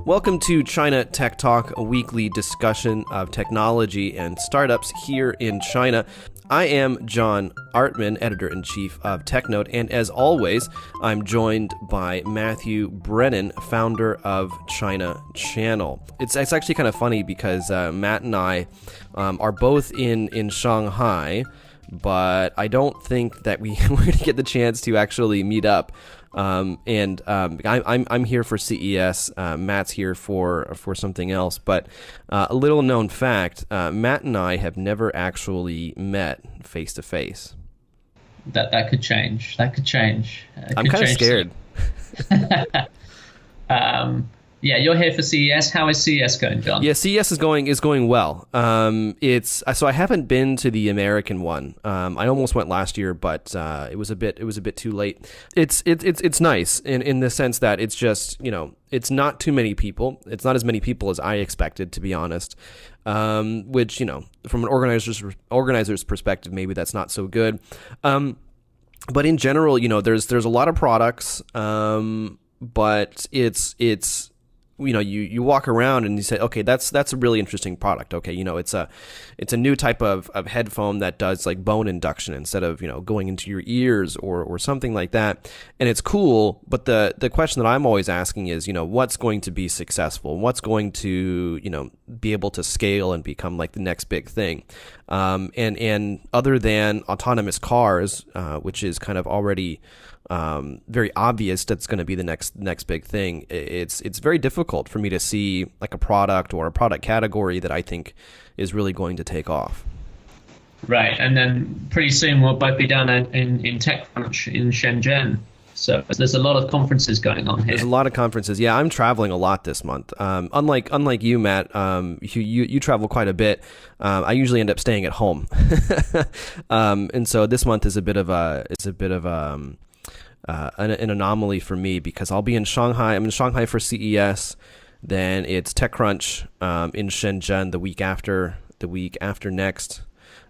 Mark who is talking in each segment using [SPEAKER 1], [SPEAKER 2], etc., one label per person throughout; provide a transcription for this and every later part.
[SPEAKER 1] Welcome to China Tech Talk, a weekly discussion of technology and startups here in China. I am John Artman, editor-in-chief of TechNote, and as always, I'm joined by Matthew Brennan, founder of China Channel. It's actually kind of funny because Matt and I are both in Shanghai, but I don't think that we're going to get the chance to actually meet up. I'm here for CES. Matt's here for something else. But a little known fact: Matt and I have never actually met face to face.
[SPEAKER 2] That could change. That could change.
[SPEAKER 1] I'm kind of scared.
[SPEAKER 2] Yeah, you're here for CES. How is CES going, John?
[SPEAKER 1] Yeah, CES is going well. So I haven't been to the American one. I almost went last year, but it was a bit too late. It's nice in the sense that it's just, it's not too many people. It's not as many people as I expected, to be honest. Which, from an organizer's perspective, maybe that's not so good. But in general, there's a lot of products. But it's you walk around and you say, okay, that's a really interesting product. Okay, it's a new type of headphone that does like bone induction instead of going into your ears or something like that, and it's cool. But the question that I'm always asking is, what's going to be successful? What's going to be able to scale and become like the next big thing? And other than autonomous cars, which is kind of already very obvious that's going to be the next big thing. It's very difficult for me to see like a product or a product category that I think is really going to take off.
[SPEAKER 2] Right, and then pretty soon we'll both be down in TechCrunch in Shenzhen. So there's a lot of conferences going on here.
[SPEAKER 1] There's a lot of conferences. Yeah, I'm traveling a lot this month. Unlike you, Matt, you travel quite a bit. I usually end up staying at home, and so this month is a bit of an anomaly for me because I'll be in Shanghai. I'm in Shanghai for CES. Then it's TechCrunch in Shenzhen the week after next.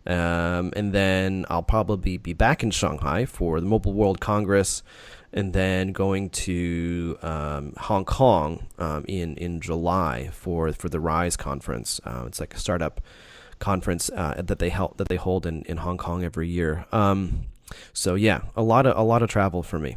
[SPEAKER 1] And then I'll probably be back in Shanghai for the Mobile World Congress, and then going to Hong Kong in July for the Rise conference. It's like a startup conference that they hold in Hong Kong every year. So yeah, a lot of travel for me.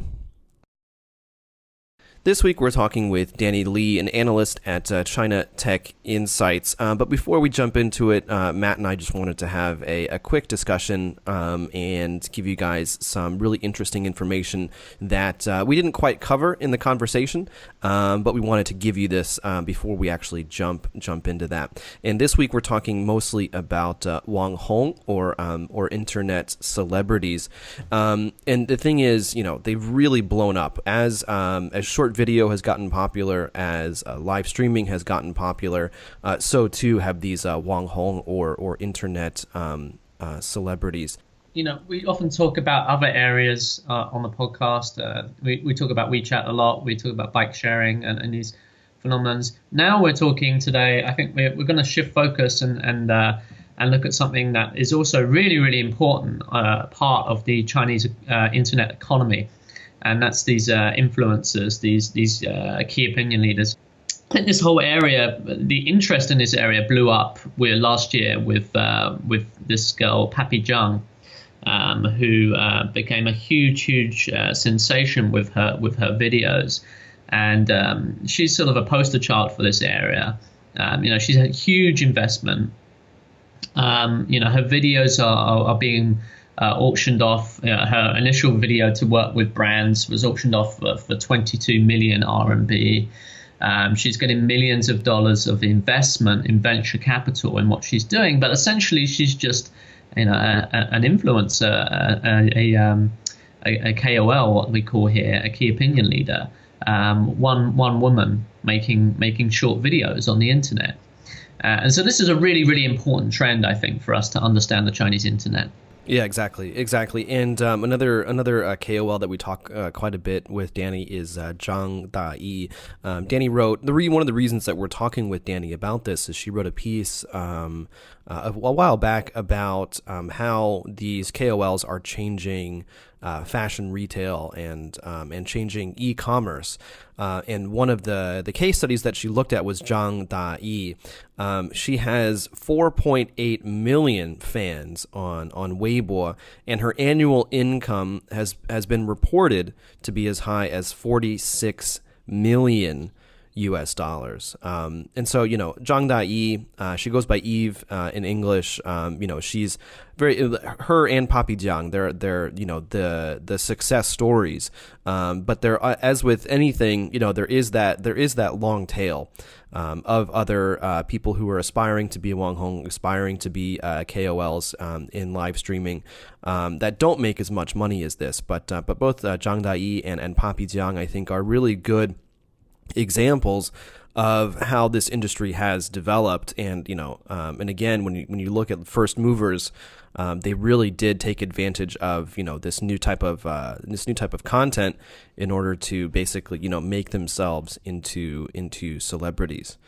[SPEAKER 1] This week we're talking with Dannie Li, an analyst at China Tech Insights. But before we jump into it, Matt and I just wanted to have a quick discussion and give you guys some really interesting information that we didn't quite cover in the conversation, but we wanted to give you this before we actually jump into that. And this week we're talking mostly about Wang Hong or internet celebrities. And the thing is, they've really blown up as short video has gotten popular, as live streaming has gotten popular, so too have these Wang Hong or internet celebrities.
[SPEAKER 2] We often talk about other areas on the podcast. We talk about WeChat a lot. We talk about bike sharing and these phenomena. Now we're talking today, I think we're going to shift focus and look at something that is also really, really important part of the Chinese internet economy. And that's these influencers, these key opinion leaders. I think this whole area, the interest in this area blew up last year with this girl, Papi Zhang, who became a huge sensation with her videos. And she's sort of a poster child for this area. She's a huge investment. Her videos are being auctioned off. Her initial video to work with brands was auctioned off for 22 million RMB. She's getting millions of dollars of investment in venture capital in what she's doing, but essentially she's just an influencer, a KOL, what we call here, a key opinion leader, one woman making short videos on the internet. And so this is a really, really important trend, I think, for us to understand the Chinese internet.
[SPEAKER 1] Yeah, exactly. And another KOL that we talk quite a bit with Danny is Zhang Dai. Danny wrote one of the reasons that we're talking with Danny about this is she wrote a piece a while back about how these KOLs are changing fashion retail and changing e-commerce. And one of the case studies that she looked at was Dannie Li. She has 4.8 million fans on Weibo, and her annual income has been reported to be as high as 46 million US dollars. And so, Dannie Li, she goes by Eve in English. She's her and Papi Jiang, they're the success stories. But there, as with anything, there is that long tail of other people who are aspiring to be Wanghong, aspiring to be KOLs in live streaming that don't make as much money as this. But both Dannie Li and Papi Jiang, I think, are really good examples of how this industry has developed. And and again, when you look at first movers, they really did take advantage of this new type of content in order to basically make themselves into celebrities.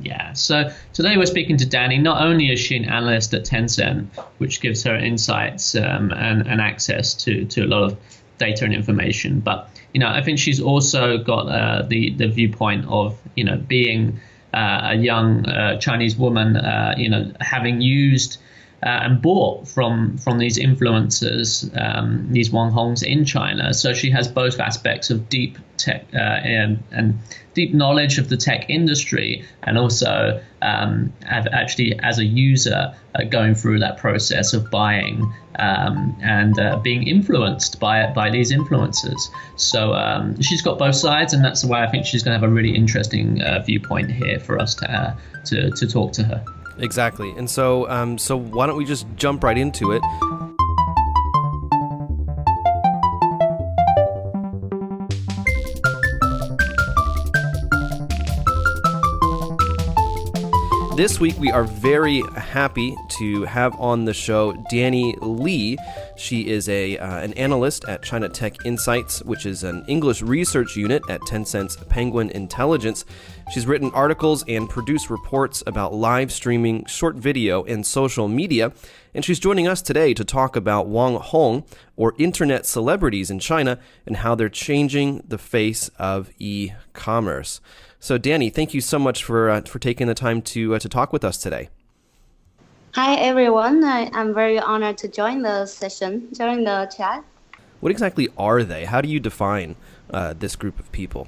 [SPEAKER 2] Yeah, so today we're speaking to Dannie. Not only is she an analyst at Tencent, which gives her insights and access to a lot of data and information, but I think she's also got the viewpoint of being a young Chinese woman, having used and bought from these influencers, these Wanghongs in China. So she has both aspects of deep tech and deep knowledge of the tech industry, and also actually as a user going through that process of buying and being influenced by these influencers. So she's got both sides, and that's why I think she's going to have a really interesting viewpoint here for us to talk to her.
[SPEAKER 1] Exactly. And so why don't we just jump right into it? This week, we are very happy to have on the show Dannie Li. She is an analyst at China Tech Insights, which is an English research unit at Tencent's Penguin Intelligence. She's written articles and produced reports about live streaming, short video, and social media. And she's joining us today to talk about Wanghong, or internet celebrities in China, and how they're changing the face of e-commerce. So, Dannie, thank you so much for taking the time to talk with us today.
[SPEAKER 3] Hi, everyone. I'm very honored to join the session, join the chat.
[SPEAKER 1] What exactly are they? How do you define this group of people?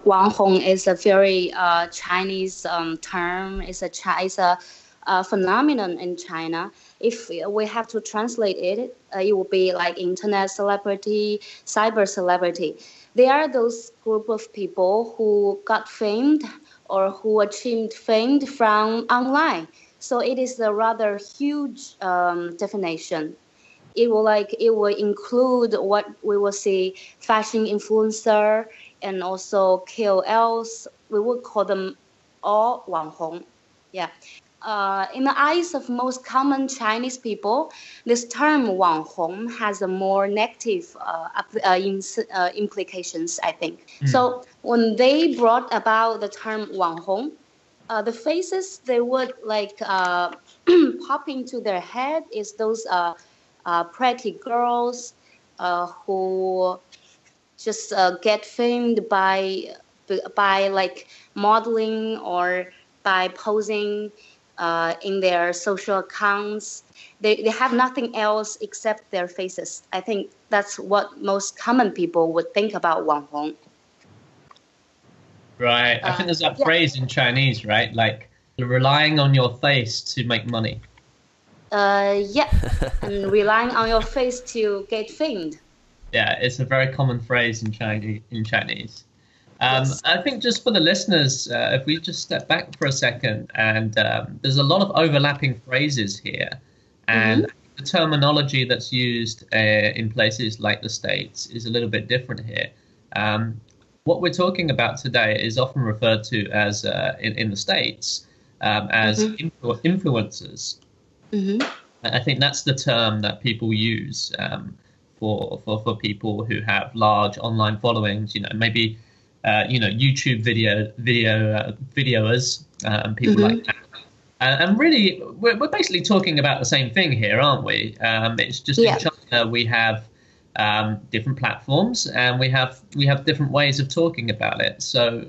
[SPEAKER 3] Wanghong is a very Chinese term. It's a phenomenon in China. If we have to translate it, it would be like internet celebrity, cyber celebrity. They are those group of people who got famed or who achieved fame from online. So it is a rather huge definition. It will include what we will see fashion influencer and also KOLs. We would call them all Wanghong. Yeah. In the eyes of most common Chinese people, this term Wanghong has a more negative implications, I think. So when they brought about the term Wanghong, the faces they would pop into their head is those pretty girls who just get famed by like modeling or by posing in their social accounts. They have nothing else except their faces. I think that's what most common people would think about Wanghong.
[SPEAKER 2] Right. I think there's that phrase in Chinese, right? Like relying on your face to make money.
[SPEAKER 3] And relying on your face to get famed.
[SPEAKER 2] Yeah, it's a very common phrase in Chinese.
[SPEAKER 3] Yes.
[SPEAKER 2] I think just for the listeners, if we just step back for a second, and there's a lot of overlapping phrases here, and the terminology that's used in places like the States is a little bit different here. What we're talking about today is often referred to as, in the States, as influencers. I think that's the term that people use for people who have large online followings. Maybe YouTube videoers and people like that. And really, we're basically talking about the same thing here, aren't we? It's just in
[SPEAKER 3] Yeah.
[SPEAKER 2] China we have different platforms, and we have different ways of talking about it. So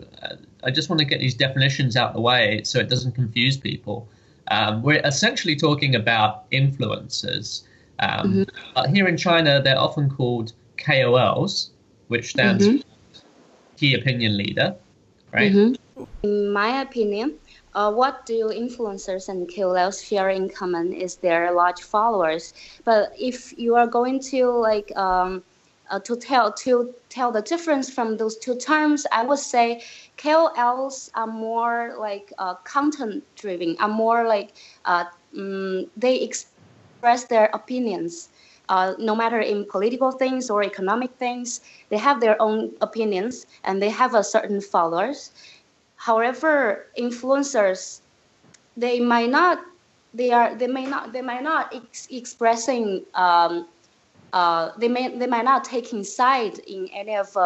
[SPEAKER 2] I just want to get these definitions out of the way so it doesn't confuse people. We're essentially talking about influencers.
[SPEAKER 3] Mm-hmm.
[SPEAKER 2] But here in China, they're often called KOLs, which stands for Key Opinion Leader, right?
[SPEAKER 3] Mm-hmm. In my opinion, what do influencers and KOLs share in common is their large followers. But if you are going to to tell the difference from those two terms, I would say KOLs are more like content driven, are more like they express their opinions. No matter in political things or economic things, they have their own opinions and they have a certain followers. However, influencers, they might not expressing they might not taking side in any of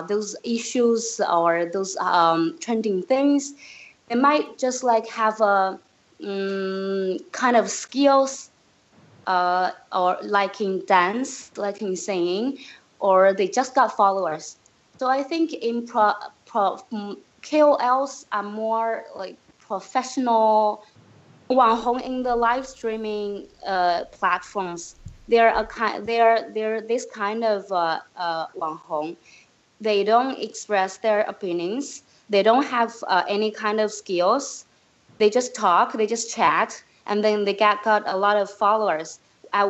[SPEAKER 3] those issues or those trending things. They might just like have a kind of skills or liking dance, liking singing, or they just got followers. So I think KOLs are more like professional. 网红 in the live streaming platforms. They're this kind of 网红. They don't express their opinions. They don't have any kind of skills. They just talk. They just chat, and then they got a lot of followers. We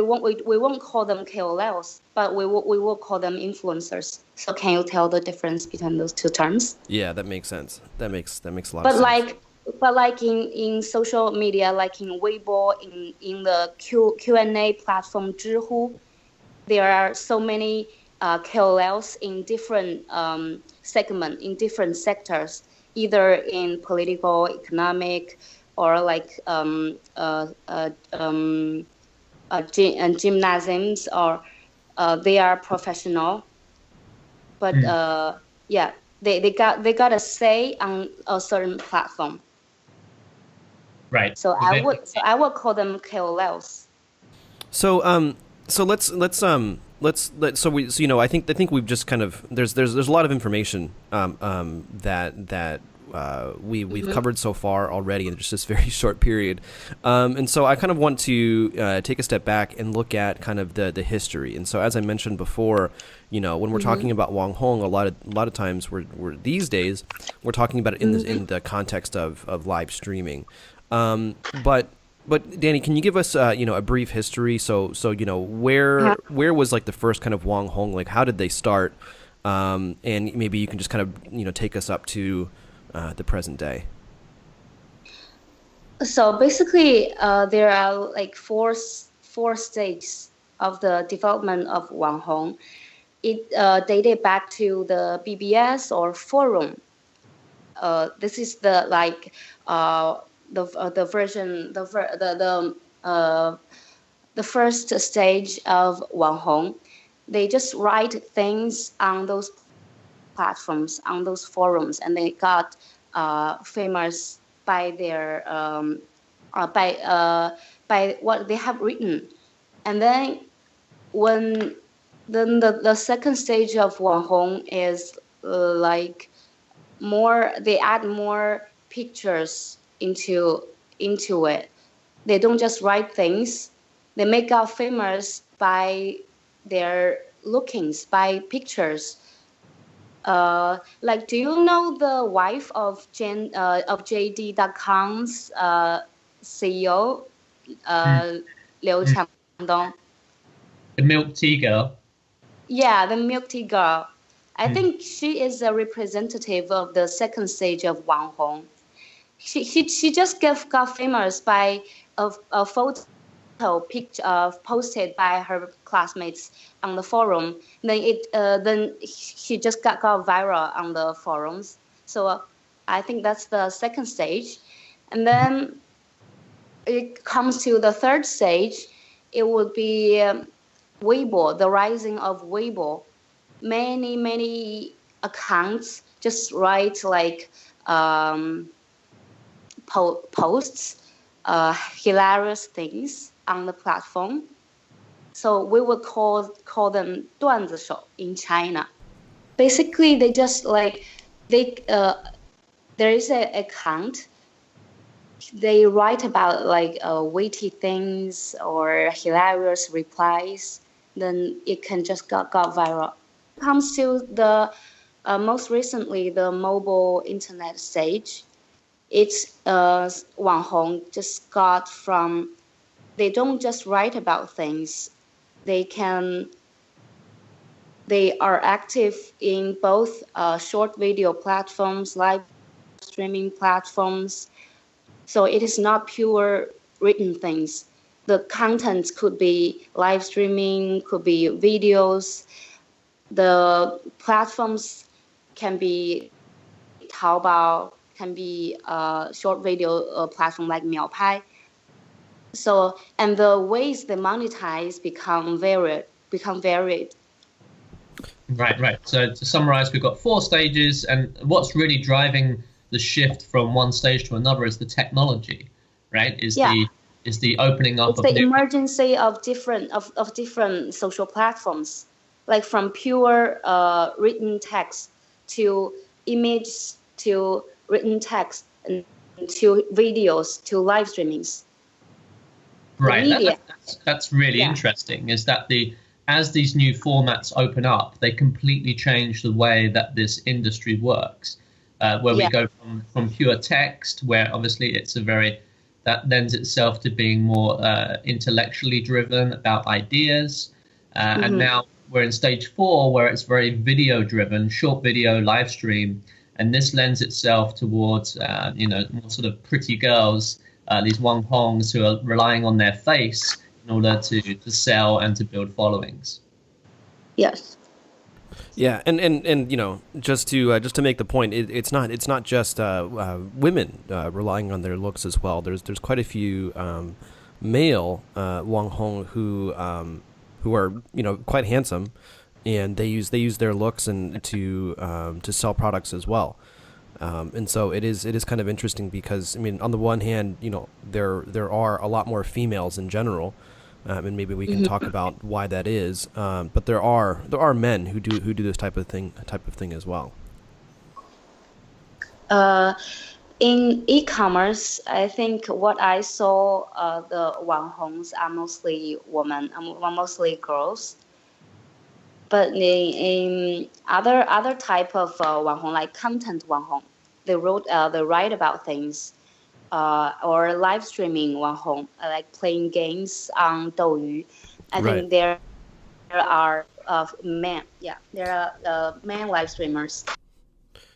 [SPEAKER 3] won't call them KOLs, but we will call them influencers. So can you tell the difference between those two terms?
[SPEAKER 1] Yeah, that makes sense. That makes a lot of
[SPEAKER 3] But
[SPEAKER 1] sense.
[SPEAKER 3] like in social media, like in Weibo, in the Q&A platform Zhihu, there are so many KOLs in different segment, in different sectors, either in political, economic, or like gymnasiums, or they are professional. But yeah, they got a say on a certain platform.
[SPEAKER 2] Right.
[SPEAKER 3] So I would call them KOLs.
[SPEAKER 1] So so I think we've just kind of there's a lot of information that we've covered so far already in just this very short period, and so I kind of want to take a step back and look at kind of the history. And so as I mentioned before, when we're talking about Wang Hong, a lot of times we're these days we're talking about it in the context of live streaming. But Danny, can you give us a brief history? So where was like the first kind of Wang Hong? Like how did they start? And maybe you can just kind of take us up to the present day.
[SPEAKER 3] So basically, there are like four stages of the development of Wang Hong. It dated back to the BBS or forum. This is the like the version the first stage of Wang Hong. They just write things on those platforms, on those forums, and they got famous by their by what they have written. And then the second stage of Wang Hong is like more, they add more pictures into it. They don't just write things. They make out famous by their lookings, by pictures. Like, do you know the wife of JD.com's CEO, Liu Changdong?
[SPEAKER 2] The milk tea girl.
[SPEAKER 3] Yeah, the milk tea girl. I think she is a representative of the second stage of Wang Hong. She just got famous by a photo picture posted by her classmates on the forum. Then she just got viral on the forums. So I think that's the second stage, and then it comes to the third stage. It would be Weibo, the rising of Weibo. Many accounts just write like posts hilarious things on the platform. So we would call them 段子手 in China. Basically, they just there is a account. They write about witty things or hilarious replies. Then it can just got viral. Comes to the most recently the mobile internet stage. It's 网红 just got from. They don't just write about things. They are active in both short video platforms, live streaming platforms. So it is not pure written things. The content could be live streaming, could be videos. The platforms can be Taobao, can be a short video platform like Miaopai. So, and the ways they monetize become varied.
[SPEAKER 2] Right. So to summarize, we've got 4 stages, and what's really driving the shift from one stage to another is the technology, right? Is the opening up
[SPEAKER 3] of the emergence of different social platforms, like from pure written text to image to written text and to videos to live streamings.
[SPEAKER 2] Right. That's really interesting. Is that as these new formats open up, they completely change the way that this industry works. We go from pure text, where obviously that lends itself to being more intellectually driven about ideas, and now we're in stage 4, where it's very video driven, short video, live stream, and this lends itself towards more sort of pretty girls, these Wanghongs who are relying on their face in order to sell and to build followings.
[SPEAKER 3] Yes.
[SPEAKER 1] Yeah, and just to make the point, it's not just women relying on their looks as well. There's quite a few male Wanghong who are quite handsome, and they use their looks and to sell products as well. And so it is kind of interesting because on the one hand, there are a lot more females in general. And maybe we can talk about why that is. But there are men who do this type of thing as well.
[SPEAKER 3] In e-commerce, I think what I saw, the Wanghongs are mostly women, mostly girls. But in other type of Wanghong, like content Wanghong, they write about things. Or live streaming Wanghong, like playing games on Douyu. I think there are men. Yeah, there are men live streamers.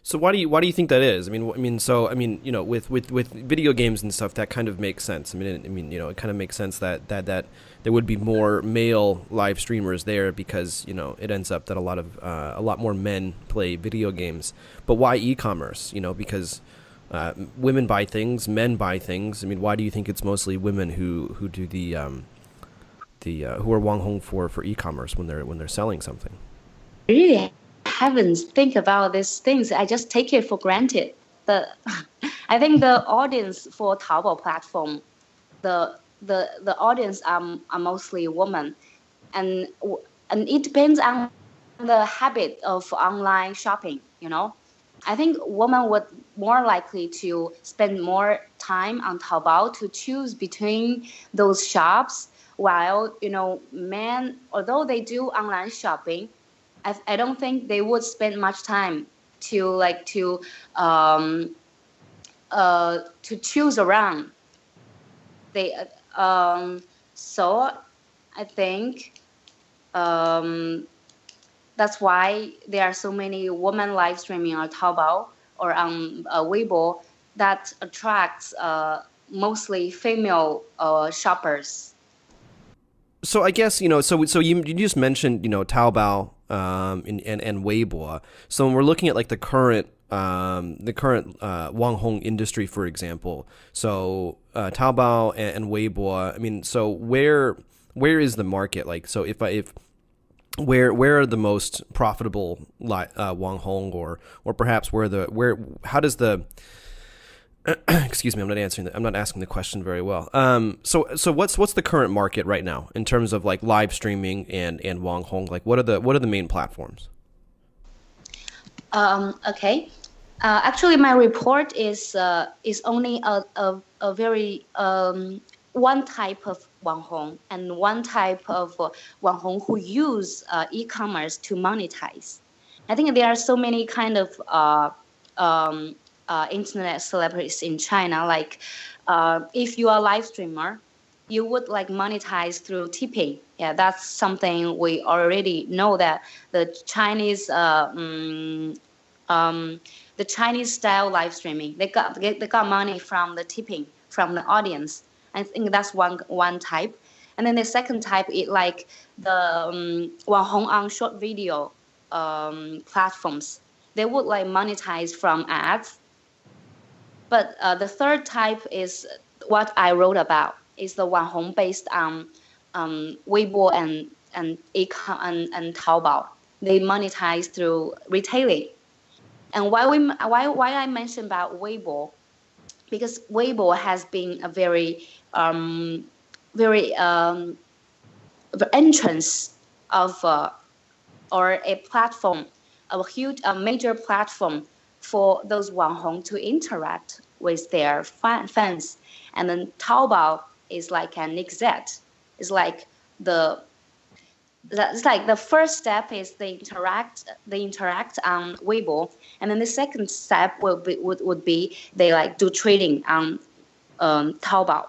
[SPEAKER 1] So why do you think that is? With video games and stuff, that kind of makes sense. It kind of makes sense that there would be more male live streamers there because it ends up that a lot more men play video games. But why e-commerce? Because women buy things, men buy things. Why do you think it's mostly women who do who are Wanghong for e-commerce when they're selling something?
[SPEAKER 3] Really haven't think about these things. I just take it for granted. I think the audience for Taobao platform, the audience are mostly women, and it depends on the habit of online shopping. I think women would more likely to spend more time on Taobao to choose between those shops, while men, although they do online shopping, I don't think they would spend much time to choose around. They so I think that's why there are so many women live streaming on Taobao or on Weibo that attracts mostly female shoppers.
[SPEAKER 1] So I guess so you just mentioned Taobao and Weibo. So when we're looking at like the current Wanghong industry, for example, so Taobao and Weibo. So where is the market? Like, so where are the most profitable Wanghong, or perhaps how does the excuse me, I'm not asking the question very well. So what's the current market right now in terms of like live streaming and Wanghong? Like what are the main platforms?
[SPEAKER 3] Okay. Actually, my report is only a very one type of Wanghong and one type of Wanghong who use e-commerce to monetize. I think there are so many kind of internet celebrities in China. Like, if you are a live streamer, you would like monetize through tipping. Yeah, that's something we already know that the Chinese the Chinese style live streaming, they got money from the tipping from the audience. I think that's one type. And then the second type is like the Wanghong on short video platforms. They would like monetize from ads. But the third type is what I wrote about. Is the Wanhong based on Weibo and Taobao. They monetize through retailing. And why I mentioned about Weibo, because Weibo has been a very the entrance of or a platform, a major platform for those Wanhong to interact with their fans. And then Taobao is like an exit. It's like the first step is they interact on Weibo, and then the second step would be they like do trading on Taobao.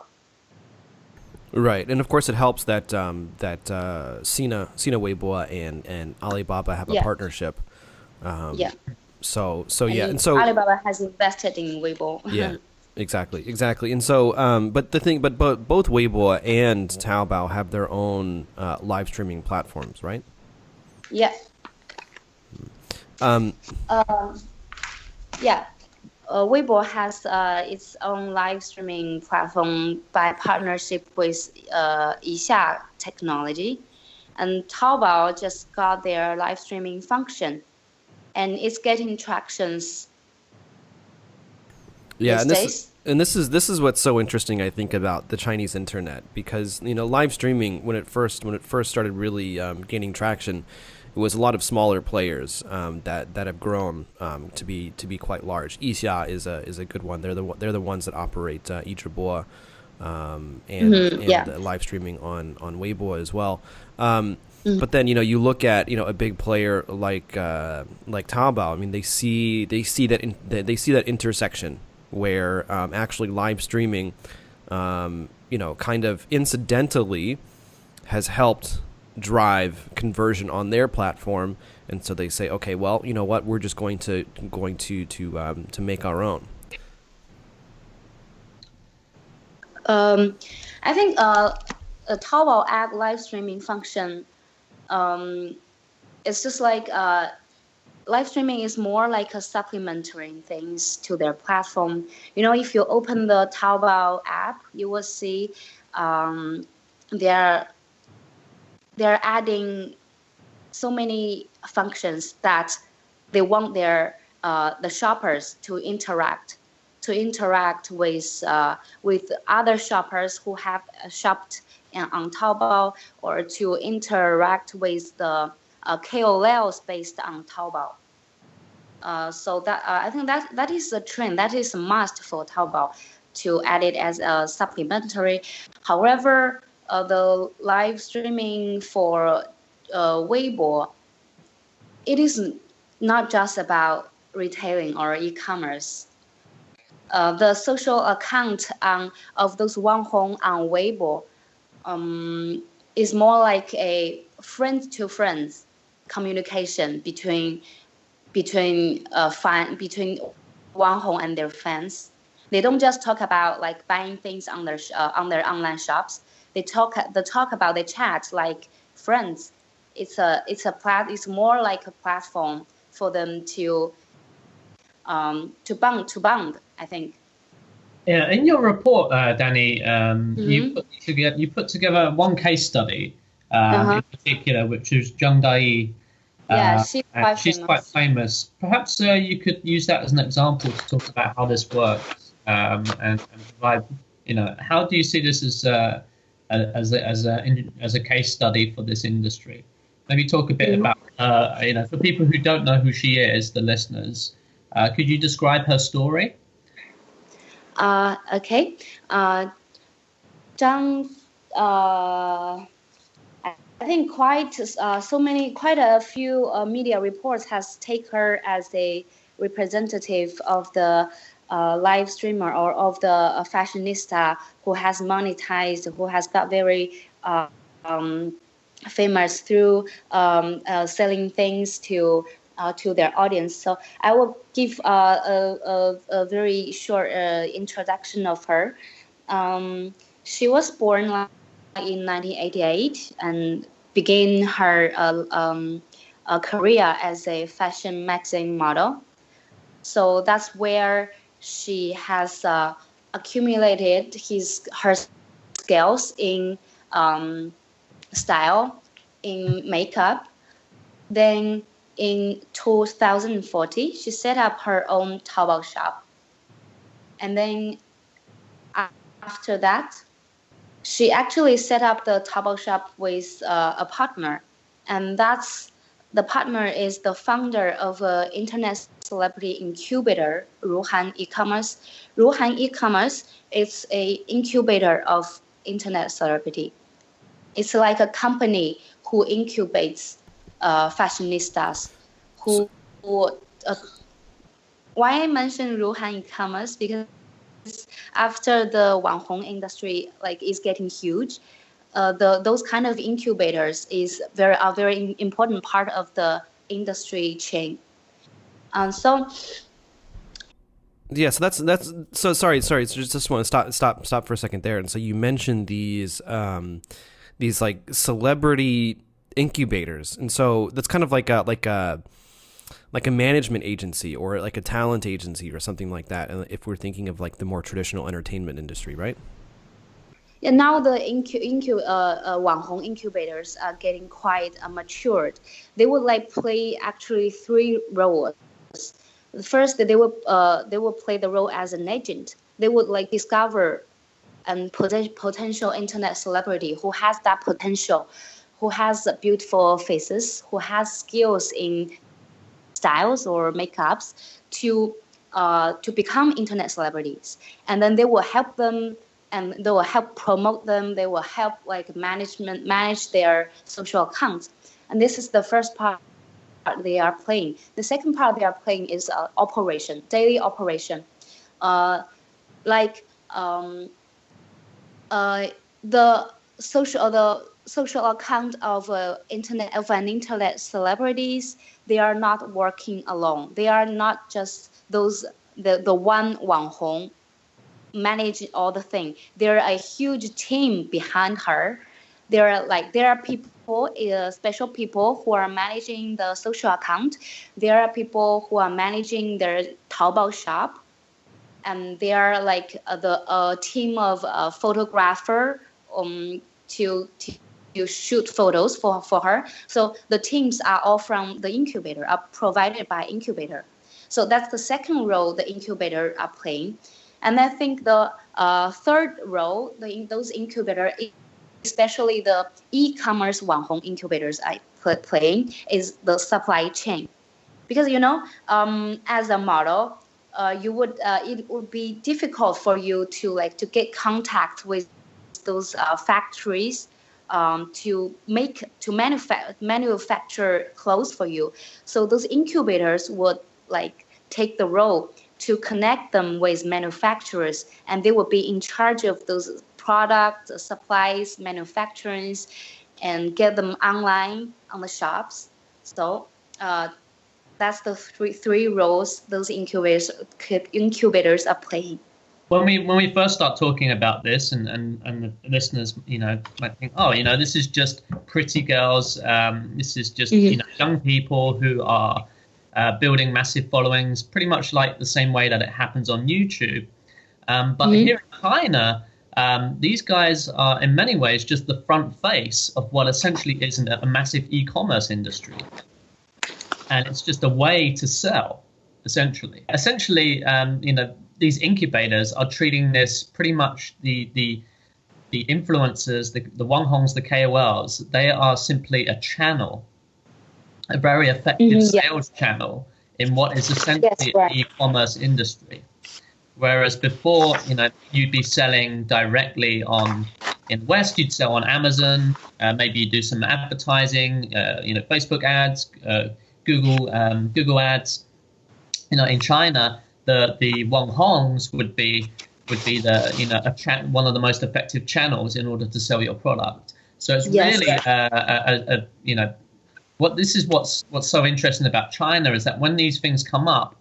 [SPEAKER 1] Right, and of course it helps that Sina Weibo and Alibaba have a partnership. So yeah, and so
[SPEAKER 3] Alibaba has invested in Weibo.
[SPEAKER 1] Yeah, exactly, and so but both Weibo and Taobao have their own live streaming platforms, right?
[SPEAKER 3] Yeah. Weibo has its own live streaming platform by partnership with Yixia technology, and Taobao just got their live streaming function, and it's getting tractions.
[SPEAKER 1] Yeah, and this is what's so interesting, I think, about the Chinese internet, because live streaming when it first started really gaining traction, it was a lot of smaller players that have grown to be quite large. Yixia is a good one. They're the ones that operate Yichebo and live streaming on Weibo as well. But then you look at a big player like Taobao. I mean, they see that intersection where actually live streaming, kind of incidentally has helped drive conversion on their platform, and so they say, okay, well, you know what, we're just going to make our own.
[SPEAKER 3] I think a Taobao app live streaming function, it's just like live streaming is more like a supplementary things to their platform. If you open the Taobao app, you will see they're adding so many functions that they want their the shoppers to interact with other shoppers who have shopped on Taobao, or to interact with the KOLs based on Taobao. So that I think that is a trend. That is a must for Taobao to add it as a supplementary. However, the live streaming for Weibo, it is not just about retailing or e-commerce. The social account of those Wanhong on Weibo is more like a friend-to-friend communication between Wanhong and their fans. They don't just talk about like buying things on their online shops. They talk about the chat like friends. It's more like a platform for them to bond. I think.
[SPEAKER 2] Yeah, in your report, Danny, you put together one case study in particular, which is Zhang Dai.
[SPEAKER 3] She's quite
[SPEAKER 2] famous. Perhaps you could use that as an example to talk about how this works. and provide. How do you see this as a case study for this industry? Maybe talk a bit about for people who don't know who she is, the listeners. Could you describe her story?
[SPEAKER 3] Okay. Zhang, I think quite a few media reports has take her as a representative of the live streamer or of the fashionista who has monetized, who has got very famous through selling things to their audience. So I will give a very short introduction of her. She was born in 1988 and began her career as a fashion magazine model. So that's where she has accumulated her skills in style, in makeup. Then in 2014, she set up her own Taobao shop. And then after that, she actually set up the Taobao shop with a partner. And the partner is the founder of an internet celebrity incubator, Ruhan e-commerce. Ruhan e-commerce is an incubator of internet celebrity. It's like a company who incubates fashionistas. Why I mention Ruhan e-commerce? Because after the Wanhong industry is getting huge, those kind of incubators are a very important part of the industry chain. So
[SPEAKER 1] that's so sorry. Just want to stop for a second there. And so you mentioned these like celebrity incubators, and so that's kind of like a management agency or like a talent agency or something like that. And if we're thinking of like the more traditional entertainment industry, right?
[SPEAKER 3] Yeah, now the Wanhong incubators are getting quite matured. They would play actually 3 roles. First, they will play the role as an agent. They would discover and potential internet celebrity who has that potential, who has beautiful faces, who has skills in styles or makeups to become internet celebrities. And then they will help them, and they will help promote them. They will help manage their social accounts. And this is the first part they are playing. The second part they are playing is daily operation. The social account of an internet celebrities, they are not working alone. They are not just the one Wanhong manage all the thing. There are a huge team behind her. There are people, special people who are managing the social account. There are people who are managing their Taobao shop, and they are the team of photographer to shoot photos for her. So the teams are all from the incubator, are provided by incubator. So that's the second role the incubator are playing. And I think the third role those incubators, especially the e-commerce Wanhong incubators I playing, is the supply chain. Because as a model, it would be difficult for you to get contact with those factories to manufacture clothes for you. So those incubators would take the role to connect them with manufacturers, and they will be in charge of those products, supplies, manufacturing, and get them online on the shops. So that's the three roles those incubators are playing.
[SPEAKER 2] When we first start talking about this, and the listeners, might think, this is just pretty girls. This is just young people who are building massive followings, pretty much like the same way that it happens on YouTube. But here in China, these guys are in many ways just the front face of what essentially is a massive e-commerce industry. And it's just a way to sell, essentially. these incubators are treating this pretty much the influencers, the Wanghongs, the KOLs. They are simply a channel, a very effective sales channel in what is essentially an e-commerce industry. Whereas before, you'd be selling directly in the West, you'd sell on Amazon, maybe you do some advertising, Facebook ads, Google ads. In China, the Wanghongs would be the one of the most effective channels in order to sell your product. So it's really what's so interesting about China is that when these things come up,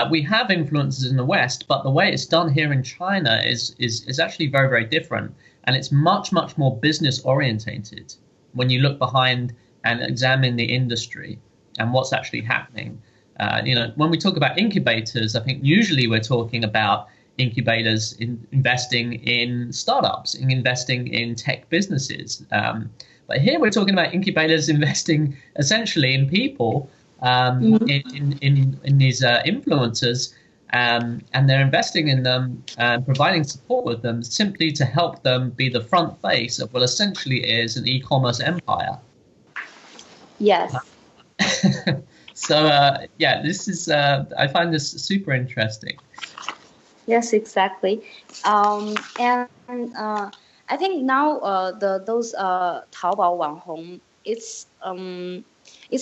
[SPEAKER 2] we have influences in the West, but the way it's done here in China is actually very, very different, and it's much, much more business orientated when you look behind and examine the industry and what's actually happening. When we talk about incubators, I think usually we're talking about incubators investing in startups, in investing in tech businesses. But here we're talking about incubators investing essentially in people, in these influencers, and they're investing in them and providing support with them simply to help them be the front face of what essentially is an e-commerce empire.
[SPEAKER 3] Yes.
[SPEAKER 2] So this is I find this super interesting.
[SPEAKER 3] Yes, exactly. And I think now those Taobao Wanghong, it's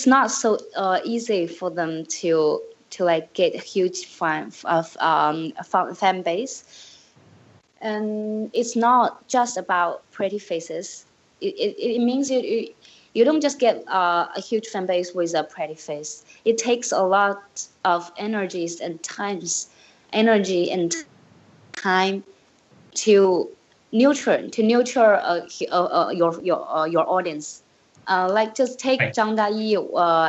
[SPEAKER 3] not so easy for them to like get a huge fan base, and it's not just about pretty faces. It means you don't just get a huge fan base with a pretty face. It takes a lot of energy and time to nurture your audience. Like just take Zhang Dayi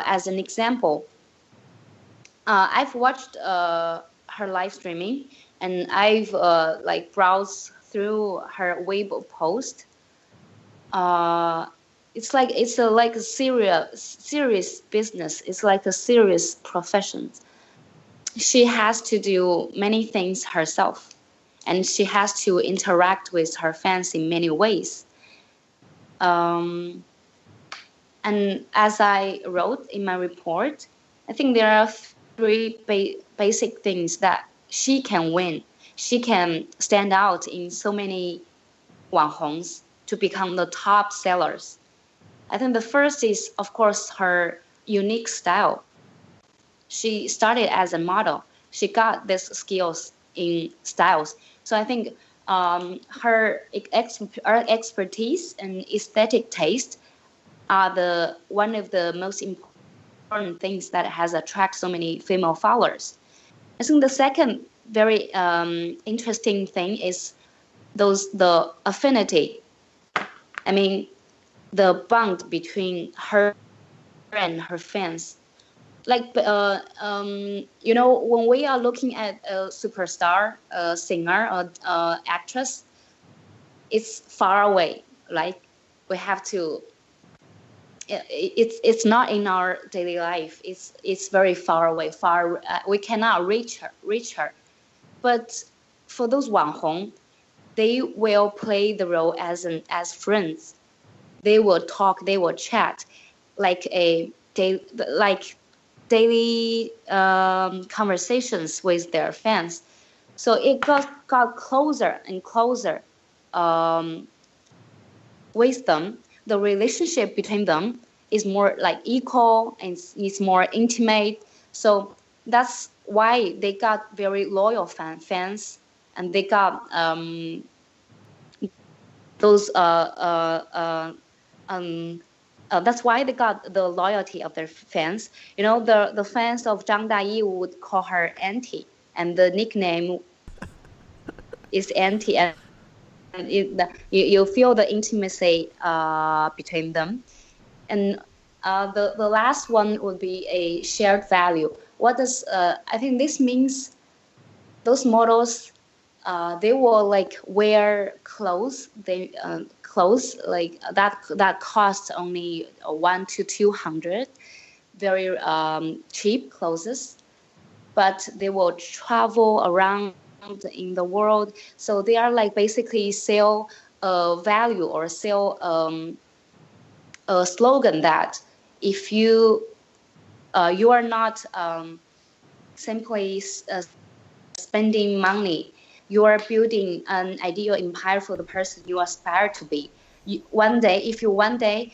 [SPEAKER 3] as an example. I've watched her live streaming, and I've browsed through her Weibo post. It's like a serious business. It's like a serious profession. She has to do many things herself, and she has to interact with her fans in many ways. And as I wrote in my report, I think there are three basic things that she can win. She can stand out in so many Wanghongs to become the top sellers. I think the first is, of course, her unique style. She started as a model. She got these skills in styles. So I think her expertise and aesthetic taste are one of the most important things that has attracted so many female followers. I think the second very interesting thing is the affinity. I mean, the bond between her and her fans. Like, when we are looking at a superstar, a singer, or actress, it's far away. Like, we have to. It's not in our daily life. It's very far away. We cannot reach her. But for those Wanghong, they will play the role as friends. They will talk. They will chat, like daily conversations with their fans. So it got closer and closer with them. The relationship between them is more like equal and it's more intimate. So that's why they got very loyal fans, and they got those that's why they got the loyalty of their fans. The fans of Zhang Dayi would call her Auntie, and the nickname is Auntie, and you feel the intimacy between them. And the last one would be a shared value. What does I think this means? Those models, they will wear clothes. Clothes like that costs only 100 to 200, very cheap clothes, but they will travel around in the world. So they are like basically sell value or sell a slogan that if you are not simply spending money, you are building an ideal empire for the person you aspire to be. One day, if you one day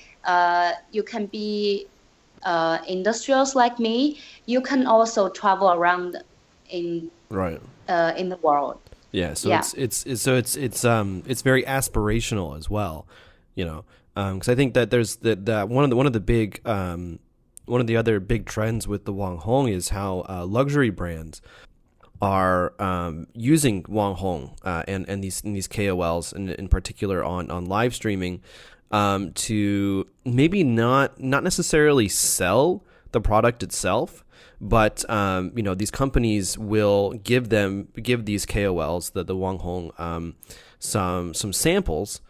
[SPEAKER 3] you can be industrials like me, you can also travel around in
[SPEAKER 1] Right.
[SPEAKER 3] in the world.
[SPEAKER 1] Yeah, so
[SPEAKER 3] Yeah.
[SPEAKER 1] it's very aspirational as well, you know, because I think that there's that one of the big one of the other big trends with the Wang Hong is how luxury brands are using Wang Hong and these KOLs in particular on live streaming to maybe not necessarily sell the product itself, but these companies will give these KOLs the Wang Hong some samples,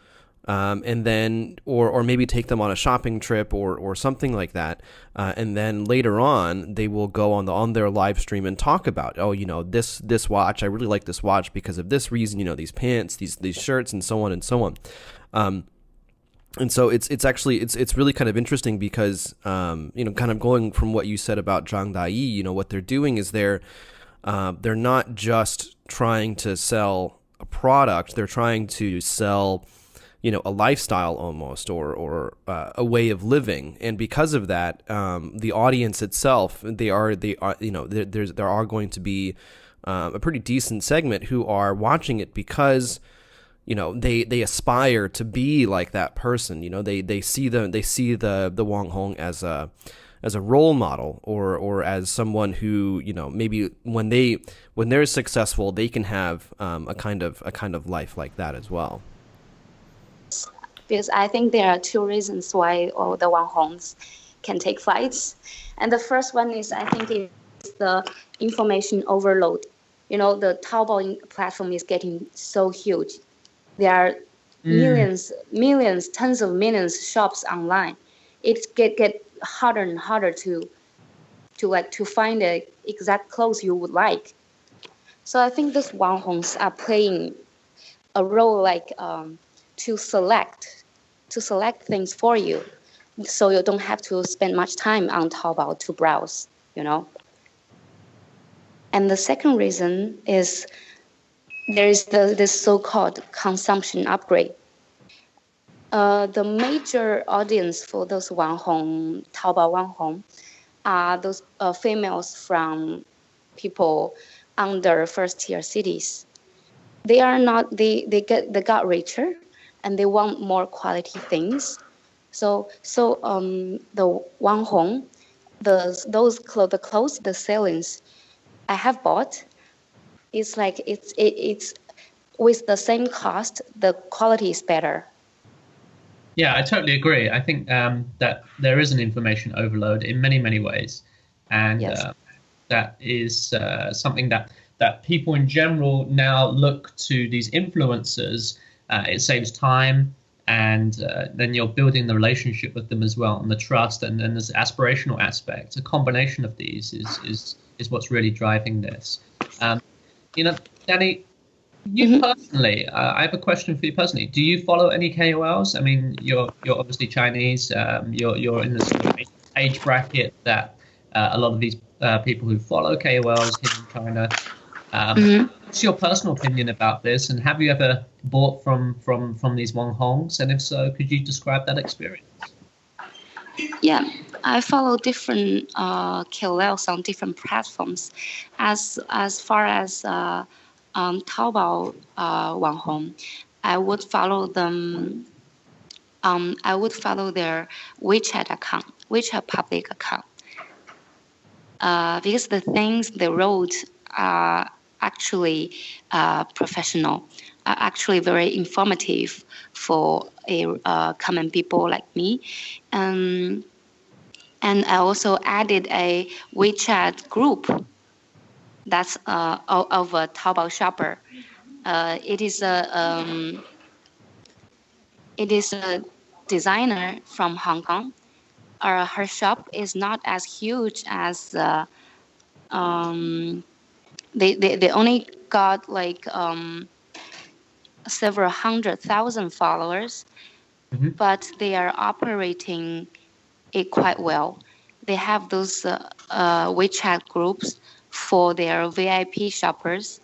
[SPEAKER 1] and then or maybe take them on a shopping trip or something like that, and then later on they will go on their live stream and talk about, this watch, I really like this watch because of this reason, these pants, these shirts, and so on and so on. And so it's actually really kind of interesting because kind of going from what you said about Zhang Dai, what they're doing is they're not just trying to sell a product, they're trying to sell a lifestyle almost, or a way of living, and because of that, the audience itself, there are going to be a pretty decent segment who are watching it because they aspire to be like that person. They see the Wang Hong as a role model, or as someone who maybe when they're successful they can have a kind of life like that as well.
[SPEAKER 3] Because I think there are two reasons why all the Wang Hongs can take flights. And the first one is, I think, it's the information overload. The Taobao platform is getting so huge. There are millions, tens of millions shops online. It get harder and harder to find the exact clothes you would like. So I think those Wang Hongs are playing a role to select things for you, so you don't have to spend much time on Taobao to browse. And the second reason is there is this so-called consumption upgrade. The major audience for those Taobao Wang Hong, are those females from people under first-tier cities. They got richer, and they want more quality things. So the Wang Hong, the clothes, the sellings I have bought, it's like it's with the same cost, the quality is better.
[SPEAKER 2] Yeah, I totally agree. I think that there is an information overload in many, many ways, and
[SPEAKER 3] Yes.
[SPEAKER 2] That is something that people in general now look to these influencers. It saves time, and then you're building the relationship with them as well, and the trust, and then there's aspirational aspects. A combination of these is what's really driving this. Danny, you personally, I have a question for you personally. Do you follow any KOLs? I mean, you're obviously Chinese. You're in the sort of age bracket that a lot of these people who follow KOLs here in China. What's your personal opinion about this, and have you ever bought from these Wang Hongs? And if so, could you describe that experience?
[SPEAKER 3] Yeah, I follow different KOLs on different platforms. As far as Taobao Wang Hong, I would follow them. I would follow their WeChat account, WeChat public account, because the things they wrote are actually professional, are actually very informative for common people like me. And I also added a WeChat group that's of a Taobao shopper. It is a designer from Hong Kong. Her shop is not as huge as they only got like several 100,000 followers, but they are operating it quite well. They have those WeChat groups for their VIP shoppers.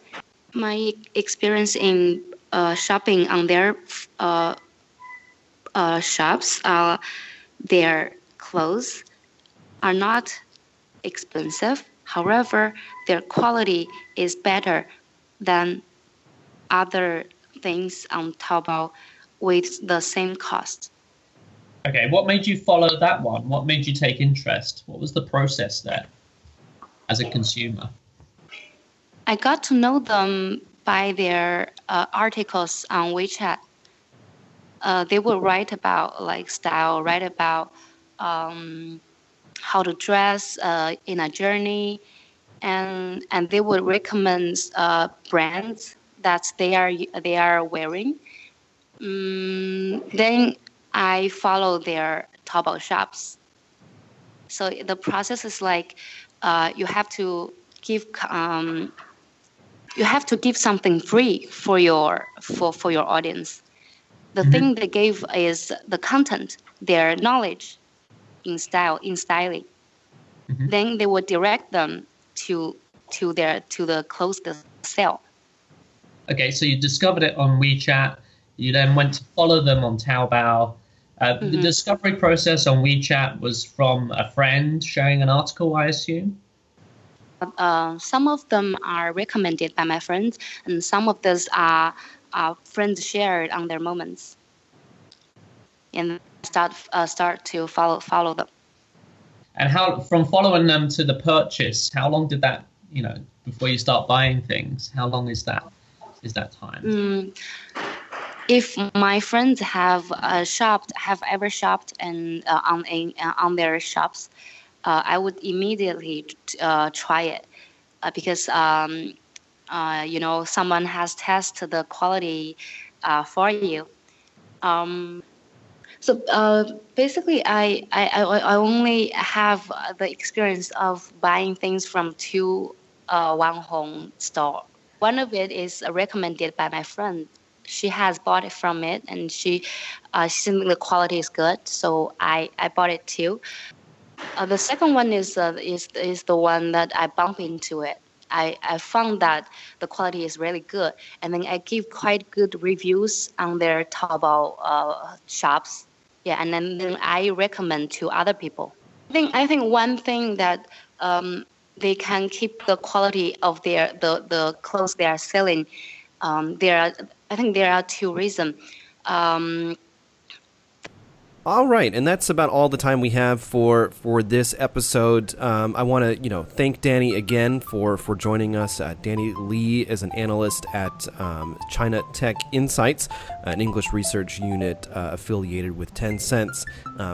[SPEAKER 3] My experience in shopping on their shops, their clothes are not expensive. However, their quality is better than other things on Taobao with the same cost.
[SPEAKER 2] Okay, what made you follow that one? What made you take interest? What was the process there as a consumer?
[SPEAKER 3] I got to know them by their articles on WeChat. They will write about like style, write about how to dress in a journey, and they would recommend brands that they are wearing. Then I follow their Taobao shops. So the process is like you have to give something free for your audience. The thing they gave is the content, their knowledge in styling. Then they would direct them to the clothes they sell.
[SPEAKER 2] Okay, so you discovered it on WeChat. You then went to follow them on Taobao. The discovery process on WeChat was from a friend sharing an article, I assume?
[SPEAKER 3] Some of them are recommended by my friends, and some of those are friends shared on their moments. And start to follow them.
[SPEAKER 2] And how, from following them to the purchase, how long did that, before you start buying things, how long is that time?
[SPEAKER 3] If my friends have ever shopped and on their shops, I would immediately try it because someone has tested the quality for you. So basically, I only have the experience of buying things from two Wanhong store. One of it is recommended by my friend. She has bought it from it, and she thinks the quality is good, so I bought it too. The second one is the one that I bump into it. I found that the quality is really good, and then I give quite good reviews on their Taobao shops. Yeah, and then I recommend to other people. I think one thing that they can keep the quality of the clothes they are selling. I think there are two reasons.
[SPEAKER 1] All right, and that's about all the time we have for this episode. I want to thank Danny again for joining us. Dannie Li is an analyst at China Tech Insights, an English research unit affiliated with Tencent's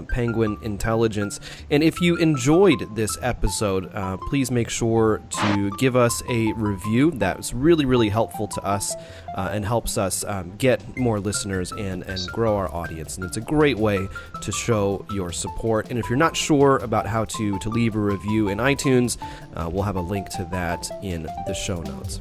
[SPEAKER 1] Penguin Intelligence. And if you enjoyed this episode, please make sure to give us a review. That was really, really helpful to us and helps us get more listeners and grow our audience. And it's a great way to show your support. And if you're not sure about how to leave a review in iTunes, we'll have a link to that in the show notes.